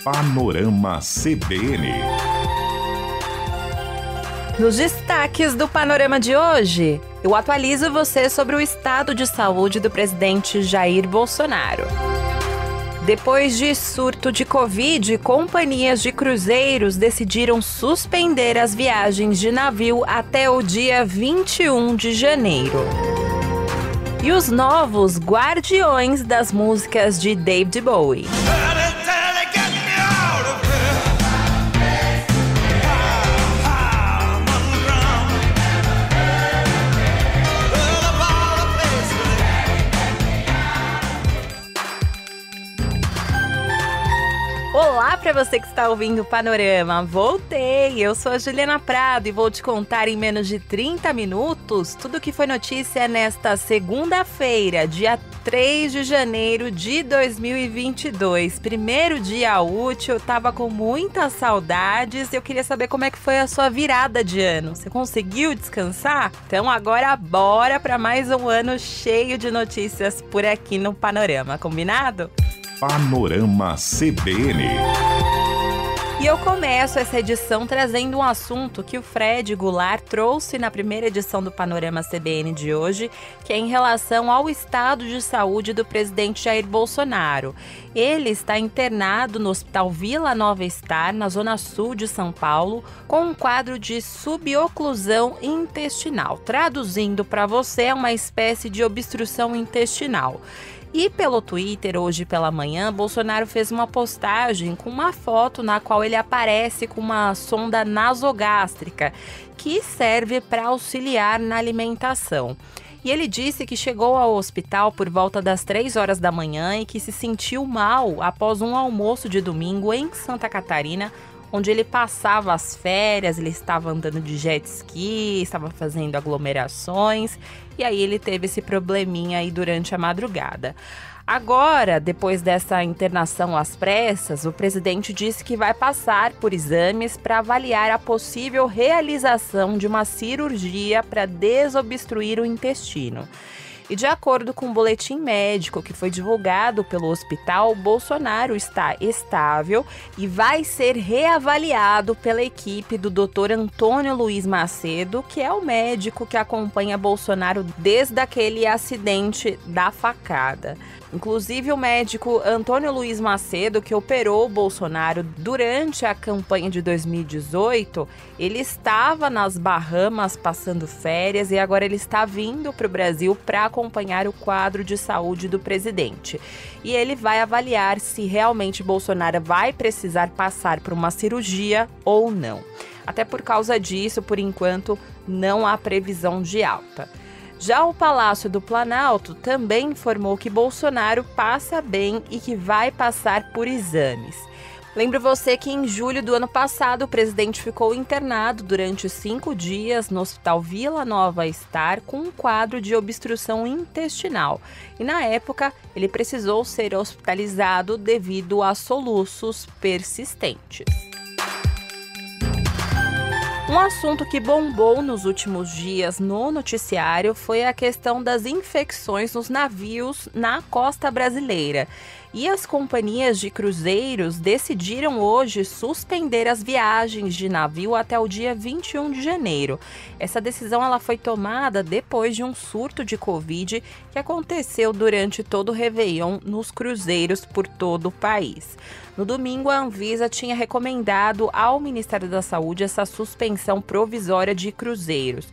Panorama CBN. Nos destaques do Panorama de hoje, eu atualizo você sobre o estado de saúde do presidente Jair Bolsonaro. Depois de surto de Covid, companhias de cruzeiros decidiram suspender as viagens de navio até o dia 21 de janeiro. E os novos guardiões das músicas de David Bowie. Olá para você que está ouvindo o Panorama, voltei! Eu sou a Juliana Prado e vou te contar em menos de 30 minutos tudo o que foi notícia nesta segunda-feira, dia 3 de janeiro de 2022. Primeiro dia útil, eu tava com muitas saudades e eu queria saber como é que foi a sua virada de ano. Você conseguiu descansar? Então agora bora para mais um ano cheio de notícias por aqui no Panorama, combinado? Panorama CBN. E eu começo essa edição trazendo um assunto que o Fred Goulart trouxe na primeira edição do Panorama CBN de hoje, que é em relação ao estado de saúde do presidente Jair Bolsonaro. Ele está internado no Hospital Vila Nova Star, na zona sul de São Paulo, com um quadro de suboclusão intestinal. Traduzindo para você, é uma espécie de obstrução intestinal. E pelo Twitter, hoje pela manhã, Bolsonaro fez uma postagem com uma foto na qual ele aparece com uma sonda nasogástrica que serve para auxiliar na alimentação. E ele disse que chegou ao hospital por volta das 3 horas da manhã e que se sentiu mal após um almoço de domingo em Santa Catarina, onde ele passava as férias, ele estava andando de jet ski, estava fazendo aglomerações, e aí ele teve esse probleminha aí durante a madrugada. Agora, depois dessa internação às pressas, o presidente disse que vai passar por exames para avaliar a possível realização de uma cirurgia para desobstruir o intestino. E de acordo com o boletim médico que foi divulgado pelo hospital, Bolsonaro está estável e vai ser reavaliado pela equipe do Dr. Antônio Luiz Macedo, que é o médico que acompanha Bolsonaro desde aquele acidente da facada. Inclusive, o médico Antônio Luiz Macedo, que operou Bolsonaro durante a campanha de 2018, ele estava nas Bahamas passando férias e agora ele está vindo para o Brasil para acompanhar o quadro de saúde do presidente. E ele vai avaliar se realmente Bolsonaro vai precisar passar por uma cirurgia ou não. Até por causa disso, por enquanto, não há previsão de alta. Já o Palácio do Planalto também informou que Bolsonaro passa bem e que vai passar por exames. Lembro você que em julho do ano passado o presidente ficou internado durante 5 dias no Hospital Vila Nova Star com um quadro de obstrução intestinal. E na época ele precisou ser hospitalizado devido a soluços persistentes. Um assunto que bombou nos últimos dias no noticiário foi a questão das infecções nos navios na costa brasileira. E as companhias de cruzeiros decidiram hoje suspender as viagens de navio até o dia 21 de janeiro. Essa decisão ela foi tomada depois de um surto de Covid que aconteceu durante todo o Réveillon nos cruzeiros por todo o país. No domingo, a Anvisa tinha recomendado ao Ministério da Saúde essa suspensão provisória de cruzeiros.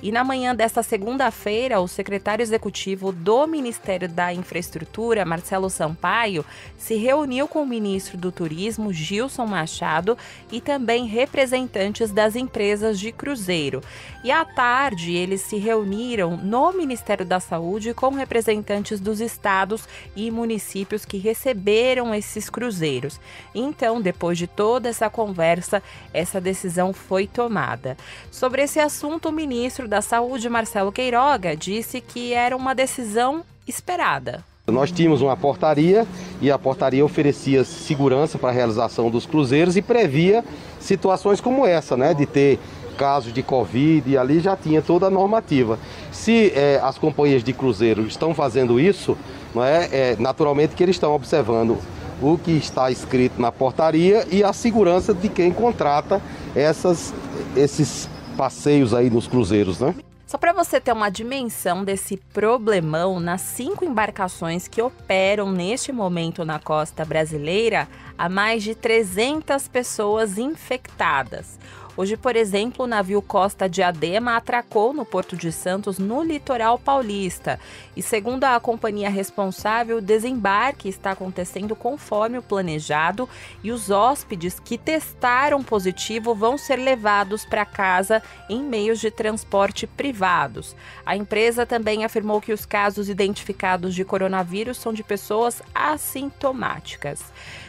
E na manhã desta segunda-feira, o secretário executivo do Ministério da Infraestrutura, Marcelo Sampaio, se reuniu com o ministro do Turismo, Gilson Machado, e também representantes das empresas de cruzeiro. E à tarde, eles se reuniram no Ministério da Saúde com representantes dos estados e municípios que receberam esses cruzeiros. Então, depois de toda essa conversa, essa decisão foi tomada. Sobre esse assunto, o ministro da Saúde, Marcelo Queiroga, disse que era uma decisão esperada. Nós tínhamos uma portaria e a portaria oferecia segurança para a realização dos cruzeiros e previa situações como essa, né, de ter casos de Covid, e ali já tinha toda a normativa. Se as companhias de cruzeiro estão fazendo isso, não é, naturalmente que eles estão observando o que está escrito na portaria e a segurança de quem contrata esses passeios aí nos cruzeiros, né? Só para você ter uma dimensão desse problemão, nas 5 embarcações que operam neste momento na costa brasileira, há mais de 300 pessoas infectadas. Hoje, por exemplo, o navio Costa Diadema atracou no Porto de Santos, no litoral paulista. E segundo a companhia responsável, o desembarque está acontecendo conforme o planejado e os hóspedes que testaram positivo vão ser levados para casa em meios de transporte privados. A empresa também afirmou que os casos identificados de coronavírus são de pessoas assintomáticas.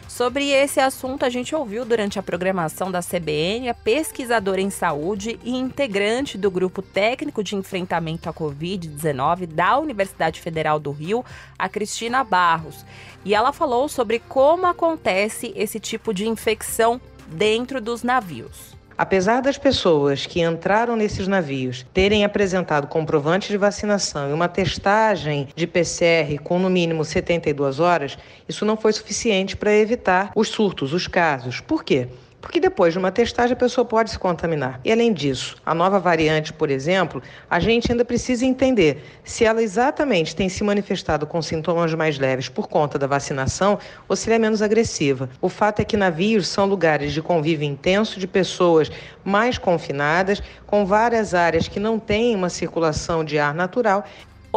Sobre esse assunto, a gente ouviu durante a programação da CBN a pesquisadora em saúde e integrante do Grupo Técnico de Enfrentamento à Covid-19 da Universidade Federal do Rio, a Cristina Barros. E ela falou sobre como acontece esse tipo de infecção dentro dos navios. Apesar das pessoas que entraram nesses navios terem apresentado comprovante de vacinação e uma testagem de PCR com no mínimo 72 horas, isso não foi suficiente para evitar os surtos, os casos. Por quê? Porque depois de uma testagem a pessoa pode se contaminar. E além disso, a nova variante, por exemplo, a gente ainda precisa entender se ela exatamente tem se manifestado com sintomas mais leves por conta da vacinação ou se ela é menos agressiva. O fato é que navios são lugares de convívio intenso de pessoas mais confinadas, com várias áreas que não têm uma circulação de ar natural.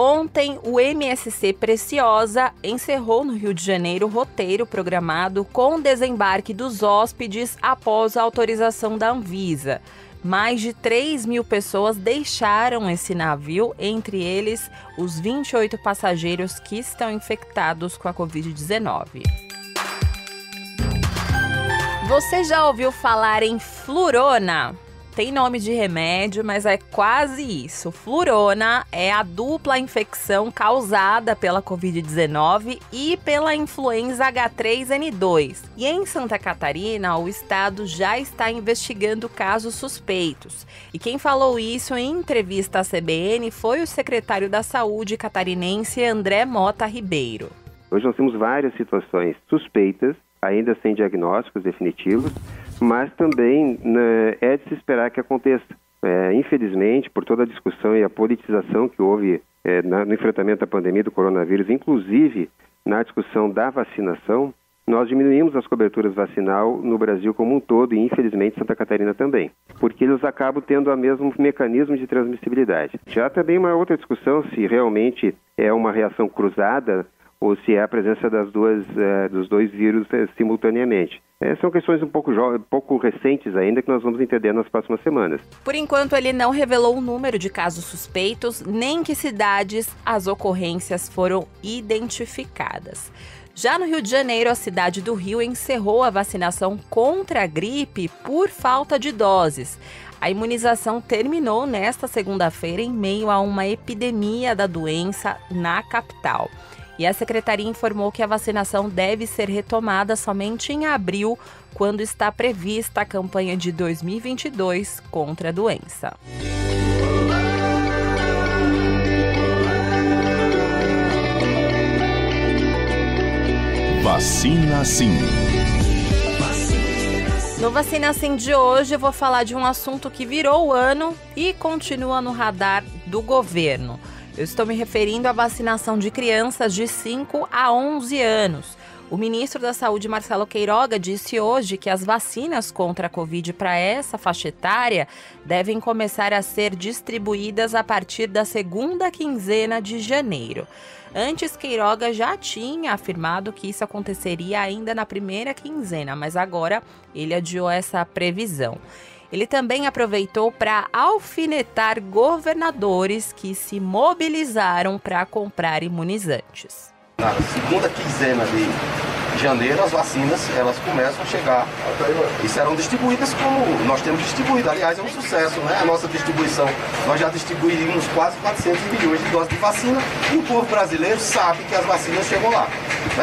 Ontem, o MSC Preciosa encerrou no Rio de Janeiro o roteiro programado com o desembarque dos hóspedes após a autorização da Anvisa. Mais de 3.000 pessoas deixaram esse navio, entre eles os 28 passageiros que estão infectados com a Covid-19. Você já ouviu falar em Flurona? Tem nome de remédio, mas é quase isso. Flurona é a dupla infecção causada pela Covid-19 e pela influenza H3N2. E em Santa Catarina, o estado já está investigando casos suspeitos. E quem falou isso em entrevista à CBN foi o secretário da Saúde catarinense, André Mota Ribeiro. Hoje nós temos várias situações suspeitas, ainda sem diagnósticos definitivos, mas também é de se esperar que aconteça. Infelizmente, por toda a discussão e a politização que houve no enfrentamento à pandemia do coronavírus, inclusive na discussão da vacinação, nós diminuímos as coberturas vacinal no Brasil como um todo e, infelizmente, Santa Catarina também, porque eles acabam tendo o mesmo mecanismo de transmissibilidade. Já também uma outra discussão se realmente é uma reação cruzada ou se é a presença dos dois vírus simultaneamente. São questões um pouco recentes ainda que nós vamos entender nas próximas semanas. Por enquanto, ele não revelou o número de casos suspeitos, nem que cidades as ocorrências foram identificadas. Já no Rio de Janeiro, a cidade do Rio encerrou a vacinação contra a gripe por falta de doses. A imunização terminou nesta segunda-feira em meio a uma epidemia da doença na capital. E a secretaria informou que a vacinação deve ser retomada somente em abril, quando está prevista a campanha de 2022 contra a doença. Vacina Sim. No Vacina Sim de hoje eu vou falar de um assunto que virou o ano e continua no radar do governo. Eu estou me referindo à vacinação de crianças de 5 a 11 anos. O ministro da Saúde, Marcelo Queiroga, disse hoje que as vacinas contra a Covid para essa faixa etária devem começar a ser distribuídas a partir da segunda quinzena de janeiro. Antes, Queiroga já tinha afirmado que isso aconteceria ainda na primeira quinzena, mas agora ele adiou essa previsão. Ele também aproveitou para alfinetar governadores que se mobilizaram para comprar imunizantes. Na segunda quinzena de janeiro, as vacinas elas começam a chegar e serão distribuídas como nós temos distribuído. Aliás, é um sucesso, né? A nossa distribuição, nós já distribuímos quase 400 milhões de doses de vacina e o povo brasileiro sabe que as vacinas chegam lá.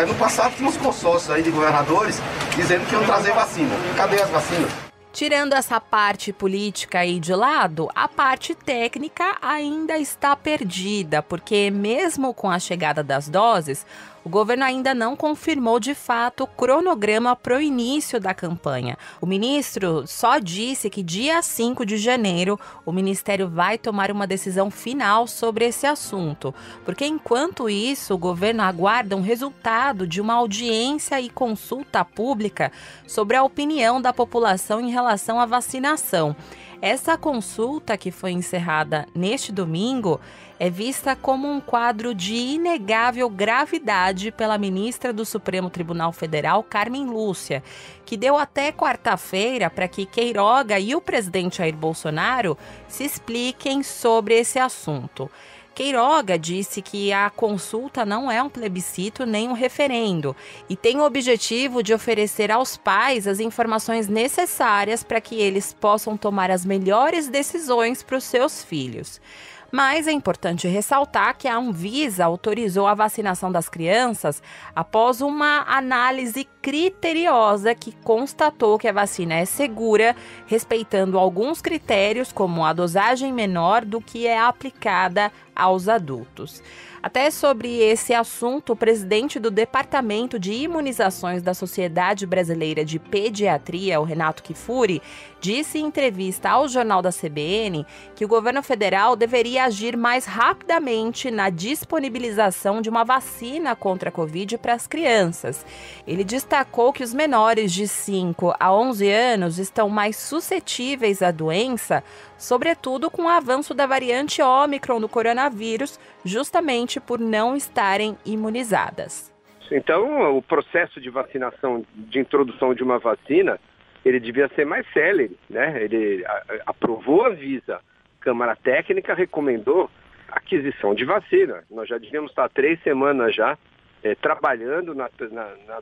No passado, tínhamos consórcios aí de governadores dizendo que iam trazer vacina. Cadê as vacinas? Tirando essa parte política aí de lado, a parte técnica ainda está perdida, porque mesmo com a chegada das doses, o governo ainda não confirmou de fato o cronograma para o início da campanha. O ministro só disse que dia 5 de janeiro o Ministério vai tomar uma decisão final sobre esse assunto, porque enquanto isso o governo aguarda um resultado de uma audiência e consulta pública sobre a opinião da população em relação à vacinação. Essa consulta, que foi encerrada neste domingo, é vista como um quadro de inegável gravidade pela ministra do Supremo Tribunal Federal, Carmen Lúcia, que deu até quarta-feira para que Queiroga e o presidente Jair Bolsonaro se expliquem sobre esse assunto. Queiroga disse que a consulta não é um plebiscito nem um referendo e tem o objetivo de oferecer aos pais as informações necessárias para que eles possam tomar as melhores decisões para os seus filhos. Mas é importante ressaltar que a Anvisa autorizou a vacinação das crianças após uma análise criteriosa que constatou que a vacina é segura, respeitando alguns critérios, como a dosagem menor do que é aplicada aos adultos. Até sobre esse assunto, o presidente do Departamento de Imunizações da Sociedade Brasileira de Pediatria, o Renato Kifuri, disse em entrevista ao Jornal da CBN que o governo federal deveria agir mais rapidamente na disponibilização de uma vacina contra a Covid para as crianças. Ele destacou que os menores de 5 a 11 anos estão mais suscetíveis à doença, sobretudo com o avanço da variante Ômicron do coronavírus, justamente por não estarem imunizadas. Então, o processo de vacinação, de introdução de uma vacina, ele devia ser mais célere, né? Ele aprovou a Anvisa, Câmara Técnica recomendou a aquisição de vacina. Nós já devíamos estar há 3 semanas já trabalhando na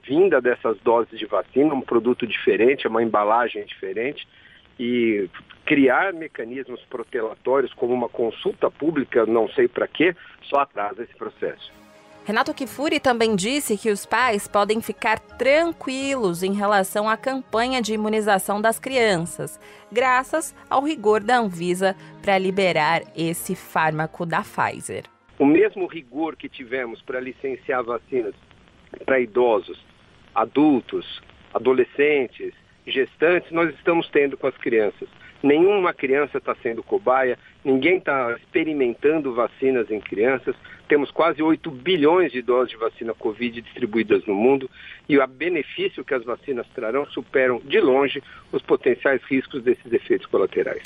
vinda dessas doses de vacina, um produto diferente, uma embalagem diferente, e criar mecanismos protelatórios como uma consulta pública, não sei para quê, só atrasa esse processo. Renato Kifuri também disse que os pais podem ficar tranquilos em relação à campanha de imunização das crianças, graças ao rigor da Anvisa para liberar esse fármaco da Pfizer. O mesmo rigor que tivemos para licenciar vacinas para idosos, adultos, adolescentes, gestantes, nós estamos tendo com as crianças. Nenhuma criança está sendo cobaia, ninguém está experimentando vacinas em crianças. Temos quase 8 bilhões de doses de vacina Covid distribuídas no mundo e o benefício que as vacinas trarão superam de longe os potenciais riscos desses efeitos colaterais.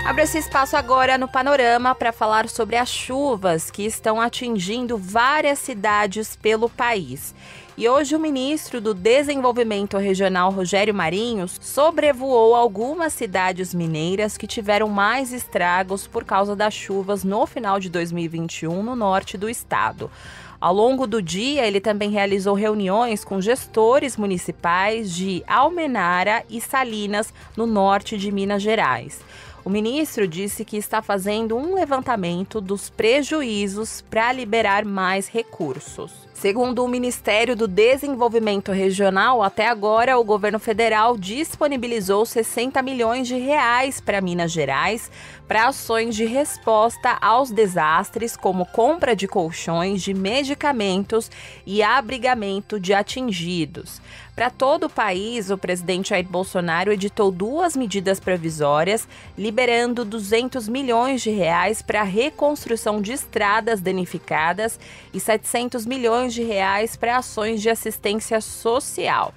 Abra esse espaço agora no Panorama para falar sobre as chuvas que estão atingindo várias cidades pelo país. E hoje o ministro do Desenvolvimento Regional, Rogério Marinho, sobrevoou algumas cidades mineiras que tiveram mais estragos por causa das chuvas no final de 2021 no norte do estado. Ao longo do dia, ele também realizou reuniões com gestores municipais de Almenara e Salinas, no norte de Minas Gerais. O ministro disse que está fazendo um levantamento dos prejuízos para liberar mais recursos. Segundo o Ministério do Desenvolvimento Regional, até agora o governo federal disponibilizou 60 milhões de reais para Minas Gerais para ações de resposta aos desastres, como compra de colchões, de medicamentos e abrigamento de atingidos. Para todo o país, o presidente Jair Bolsonaro editou 2 medidas provisórias, liberando 200 milhões de reais para a reconstrução de estradas danificadas e 700 milhões de reais para ações de assistência social.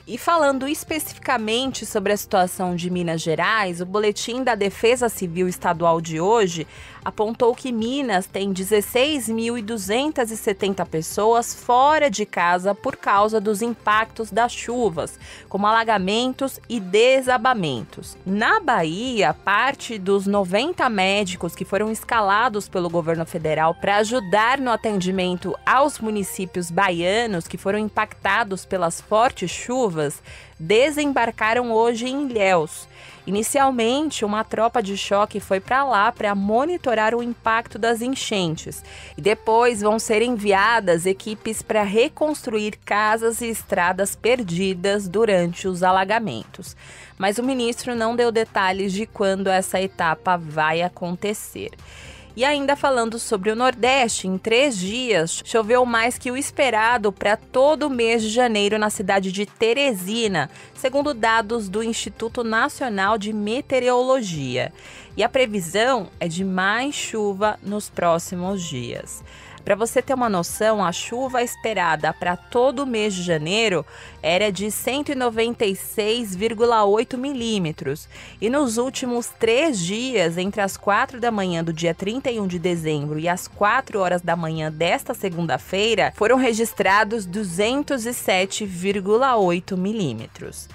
E falando especificamente sobre a situação de Minas Gerais, o boletim da Defesa Civil Estadual de hoje apontou que Minas tem 16.270 pessoas fora de casa por causa dos impactos das chuvas, como alagamentos e desabamentos. Na Bahia, parte dos 90 médicos que foram escalados pelo governo federal para ajudar no atendimento aos municípios baianos que foram impactados pelas fortes chuvas, desembarcaram hoje em Ilhéus. Inicialmente, uma tropa de choque foi para lá para monitorar o impacto das enchentes. E depois vão ser enviadas equipes para reconstruir casas e estradas perdidas durante os alagamentos. Mas o ministro não deu detalhes de quando essa etapa vai acontecer. E ainda falando sobre o Nordeste, em 3 dias choveu mais que o esperado para todo o mês de janeiro na cidade de Teresina, segundo dados do Instituto Nacional de Meteorologia. E a previsão é de mais chuva nos próximos dias. Para você ter uma noção, a chuva esperada para todo o mês de janeiro era de 196,8 milímetros. E nos últimos 3 dias, entre as 4 da manhã do dia 31 de dezembro e as 4 horas da manhã desta segunda-feira, foram registrados 207,8 milímetros.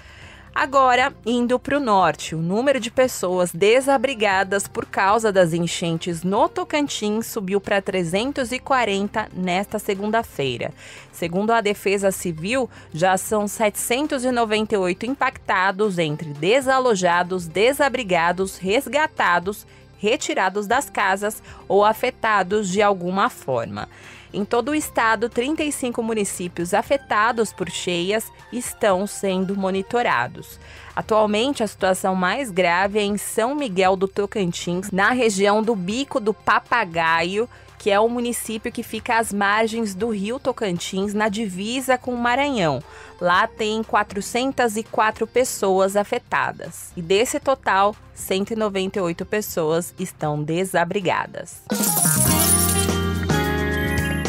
Agora, indo para o norte, o número de pessoas desabrigadas por causa das enchentes no Tocantins subiu para 340 nesta segunda-feira. Segundo a Defesa Civil, já são 798 impactados entre desalojados, desabrigados, resgatados, retirados das casas ou afetados de alguma forma. Em todo o estado, 35 municípios afetados por cheias estão sendo monitorados. Atualmente, a situação mais grave é em São Miguel do Tocantins, na região do Bico do Papagaio, que é o município que fica às margens do rio Tocantins, na divisa com o Maranhão. Lá tem 404 pessoas afetadas. E desse total, 198 pessoas estão desabrigadas.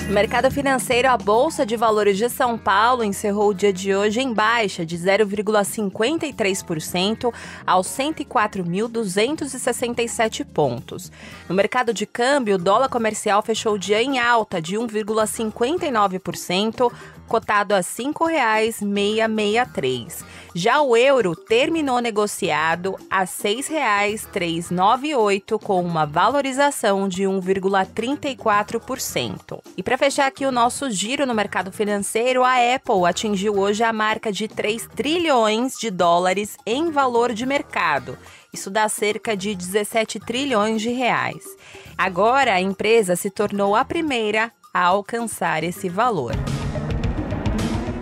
No mercado financeiro, a Bolsa de Valores de São Paulo encerrou o dia de hoje em baixa de 0,53% aos 104.267 pontos. No mercado de câmbio, o dólar comercial fechou o dia em alta de 1,59%, cotado a R$ 5,663. Já o euro terminou negociado a R$ 6,398, com uma valorização de 1,34%. E para fechar aqui o nosso giro no mercado financeiro, a Apple atingiu hoje a marca de 3 trilhões de dólares em valor de mercado. Isso dá cerca de 17 trilhões de reais. Agora, a empresa se tornou a primeira a alcançar esse valor.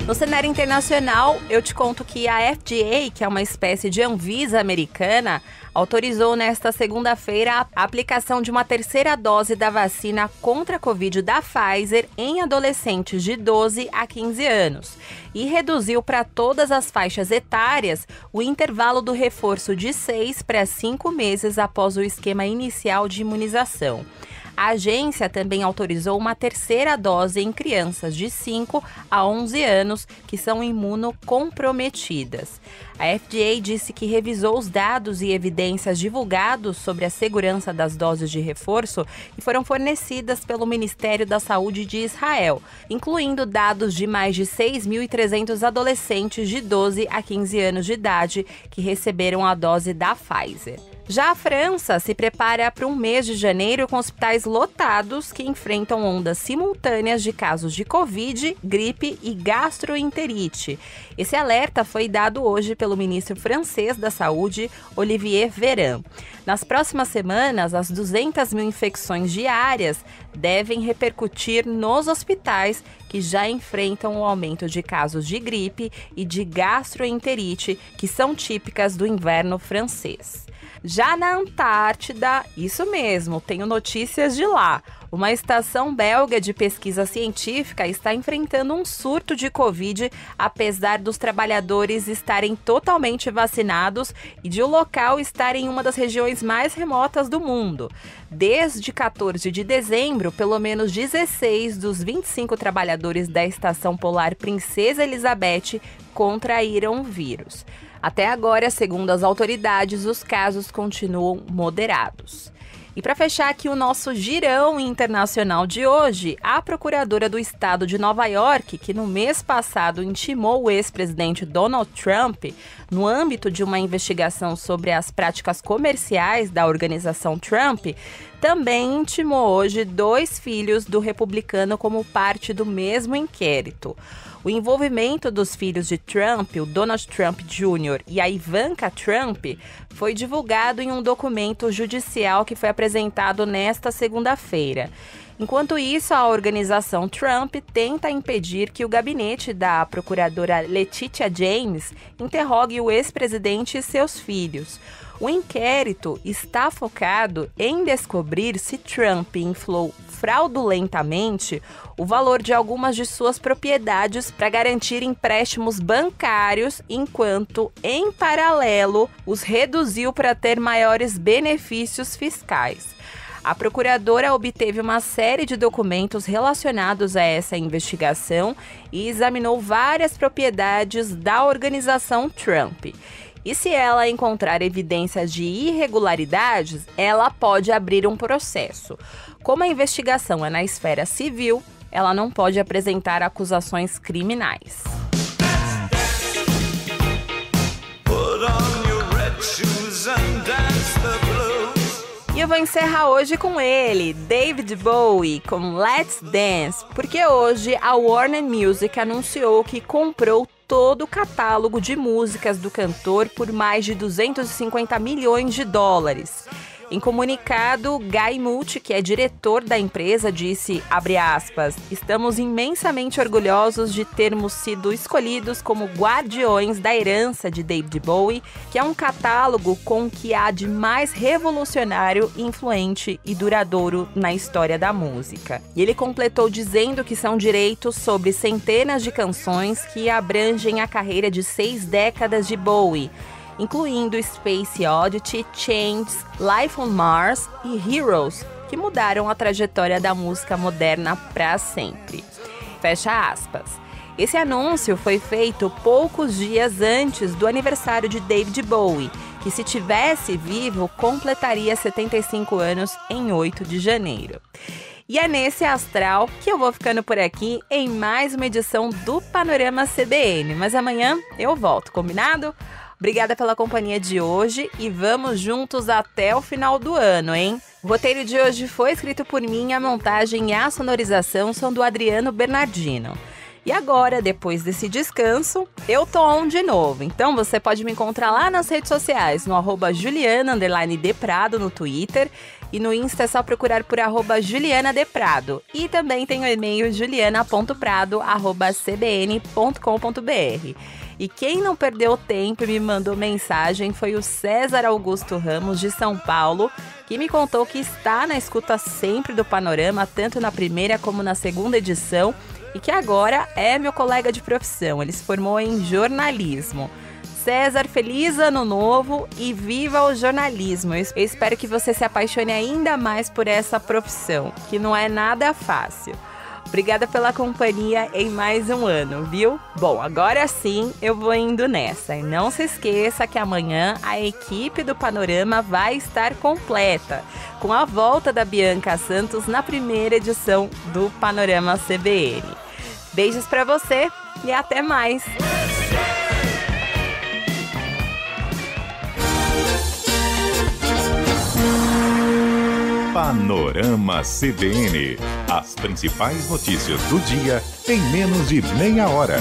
No cenário internacional, eu te conto que a FDA, que é uma espécie de Anvisa americana, autorizou nesta segunda-feira a aplicação de uma terceira dose da vacina contra a Covid da Pfizer em adolescentes de 12 a 15 anos e reduziu para todas as faixas etárias o intervalo do reforço de 6 para 5 meses após o esquema inicial de imunização. A agência também autorizou uma terceira dose em crianças de 5 a 11 anos que são imunocomprometidas. A FDA disse que revisou os dados e evidências divulgados sobre a segurança das doses de reforço que foram fornecidas pelo Ministério da Saúde de Israel, incluindo dados de mais de 6.300 adolescentes de 12 a 15 anos de idade que receberam a dose da Pfizer. Já a França se prepara para um mês de janeiro com hospitais lotados que enfrentam ondas simultâneas de casos de Covid, gripe e gastroenterite. Esse alerta foi dado hoje pelo ministro francês da Saúde, Olivier Véran. Nas próximas semanas, as 200 mil infecções diárias devem repercutir nos hospitais que já enfrentam o aumento de casos de gripe e de gastroenterite, que são típicas do inverno francês. Já na Antártida, isso mesmo, tenho notícias de lá. Uma estação belga de pesquisa científica está enfrentando um surto de Covid, apesar dos trabalhadores estarem totalmente vacinados e de o local estar em uma das regiões mais remotas do mundo. Desde 14 de dezembro, pelo menos 16 dos 25 trabalhadores da Estação Polar Princesa Elizabeth contraíram o vírus. Até agora, segundo as autoridades, os casos continuam moderados. E para fechar aqui o nosso girão internacional de hoje, a procuradora do estado de Nova York, que no mês passado intimou o ex-presidente Donald Trump no âmbito de uma investigação sobre as práticas comerciais da organização Trump, também intimou hoje 2 filhos do republicano como parte do mesmo inquérito. O envolvimento dos filhos de Trump, o Donald Trump Jr. e a Ivanka Trump, foi divulgado em um documento judicial que foi apresentado nesta segunda-feira. Enquanto isso, a organização Trump tenta impedir que o gabinete da procuradora Letitia James interrogue o ex-presidente e seus filhos. O inquérito está focado em descobrir se Trump inflou fraudulentamente o valor de algumas de suas propriedades para garantir empréstimos bancários, enquanto, em paralelo, os reduziu para ter maiores benefícios fiscais. A procuradora obteve uma série de documentos relacionados a essa investigação e examinou várias propriedades da organização Trump. E se ela encontrar evidências de irregularidades, ela pode abrir um processo. Como a investigação é na esfera civil, ela não pode apresentar acusações criminais. E eu vou encerrar hoje com ele, David Bowie, com Let's Dance, porque hoje a Warner Music anunciou que comprou todo o catálogo de músicas do cantor por mais de 250 milhões de dólares. Em comunicado, Guy Multi, que é diretor da empresa, disse, abre aspas, estamos imensamente orgulhosos de termos sido escolhidos como guardiões da herança de David Bowie, que é um catálogo com o que há de mais revolucionário, influente e duradouro na história da música. E ele completou dizendo que são direitos sobre centenas de canções que abrangem a carreira de 6 décadas de Bowie, incluindo Space Oddity, Changes, Life on Mars e Heroes, que mudaram a trajetória da música moderna para sempre. Fecha aspas. Esse anúncio foi feito poucos dias antes do aniversário de David Bowie, que se tivesse vivo, completaria 75 anos em 8 de janeiro. E é nesse astral que eu vou ficando por aqui em mais uma edição do Panorama CBN. Mas amanhã eu volto, combinado? Obrigada pela companhia de hoje e vamos juntos até o final do ano, hein? O roteiro de hoje foi escrito por mim, a montagem e a sonorização são do Adriano Bernardino. E agora, depois desse descanso, eu tô on de novo. Então você pode me encontrar lá nas redes sociais, no @Juliana_Deprado no Twitter. E no Insta é só procurar por @JulianaDeprado. E também tem o e-mail juliana.prado@cbn.com.br. E quem não perdeu tempo e me mandou mensagem foi o César Augusto Ramos, de São Paulo, que me contou que está na escuta sempre do Panorama, tanto na primeira como na segunda edição, e que agora é meu colega de profissão. Ele se formou em jornalismo. César, feliz ano novo e viva o jornalismo. Eu espero que você se apaixone ainda mais por essa profissão, que não é nada fácil. Obrigada pela companhia em mais um ano, viu? Bom, agora sim eu vou indo nessa. E não se esqueça que amanhã a equipe do Panorama vai estar completa, com a volta da Bianca Santos na primeira edição do Panorama CBN. Beijos pra você e até mais! Panorama CBN. As principais notícias do dia em menos de meia hora.